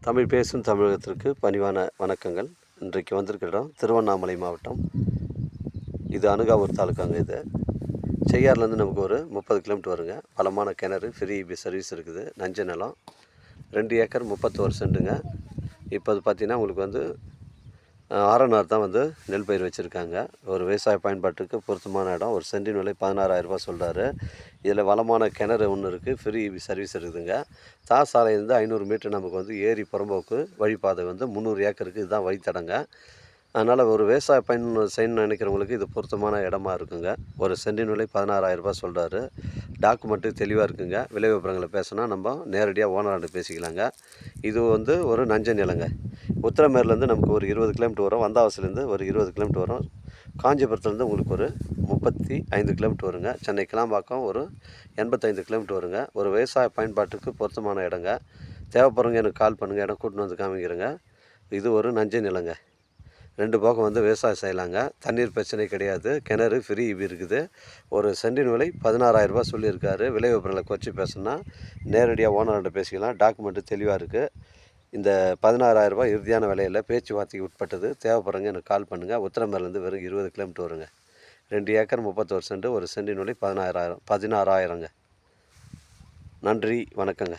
தமிழ் பேசும் தமிழகத்திற்கு பணிவான வணக்கங்கள். இன்றைக்கு வந்திருக்கிற இடம் திருவண்ணாமலை மாவட்டம். இது அனுகாவூர் தாலுக்காங்க. இது செய்யார்லேருந்து நமக்கு ஒரு 30 கிலோமீட்டர் வருங்க. பலமான கிணறு, ஃப்ரீ இபி சர்வீஸ் இருக்குது. நஞ்ச நிலம், 2 ஏக்கர் 31 சென்ட்டுங்க. இப்போ அது பார்த்திங்கன்னா உங்களுக்கு வந்து ஆரநார் தான் வந்து நெல் பயிர் வச்சுருக்காங்க. ஒரு விவசாய பயன்பாட்டுக்கு பொருத்தமான இடம். ஒரு சென்டின் விலை 16,000 சொல்கிறாரு. இதில் வளமான கிணறு ஒன்று இருக்குது, ஃப்ரீ சர்வீஸ் இருக்குதுங்க. தார் சாலையிலேருந்து 500 மீட்டர் நமக்கு வந்து ஏரி புறம்போக்கு வழிபாதை வந்து 300 ஏக்கருக்கு இதுதான் வழித்தடங்க. அதனால் ஒரு விவசாய பயன் செய்யணும்னு நினைக்கிறவங்களுக்கு இது பொருத்தமான இடமா இருக்குங்க. ஒரு சென்டின் விலை 16,000 சொல்கிறாரு. டாக்குமெண்ட்டு தெளிவாக இருக்குங்க. விலை விவரங்களை பேசினா நம்ம நேரடியாக ஓனராண்டு பேசிக்கலாங்க. இது வந்து ஒரு நஞ்ச நிலங்க. உத்திரமேர்லேருந்து நமக்கு ஒரு 20 கிலோமீட்டர் வரும். வந்தாவசிலேருந்து ஒரு 20 கிலோமீட்டர் வரும். காஞ்சிபுரத்துலேருந்து உங்களுக்கு ஒரு 35 கிலோமீட்டர் வருங்க. சென்னை கிளாம்பாக்கம் ஒரு 85 கிலோமீட்டர் வருங்க. ஒரு விவசாய பயன்பாட்டுக்கு பொருத்தமான இடங்க. தேவைப்படுறவங்க எனக்கு கால் பண்ணுங்கள், இடம் கூட்டின்னு வந்து காமிக்கிறேங்க. இது ஒரு நஞ்ச நிலங்க. 2 பக்கம் வந்து விவசாயம் செய்யலாங்க. தண்ணீர் பிரச்சனை கிடையாது. கிணறு ஃப்ரீ இபி இருக்குது. ஒரு சென்டின் விலை 16,000 சொல்லியிருக்காரு. விலை விவரங்களை குறைச்சி பேசணுன்னா நேரடியாக ஓனர்கிட்ட பேசிக்கலாம். டாக்குமெண்ட்டு தெளிவாக இருக்குது. இந்த 16,000 இறுதியான விலையில் பேச்சுவார்த்தைக்கு உட்பட்டது. தேவைப்படுறவங்க எனக்கு கால் பண்ணுங்கள். உத்திரமேர்லேருந்து வெறும் 20 கிலோமீட்டர் வருங்க. 2 ஏக்கர் 31 சென்ட். ஒரு சென்டின் விலை 16,000 நன்றி, வணக்கங்க.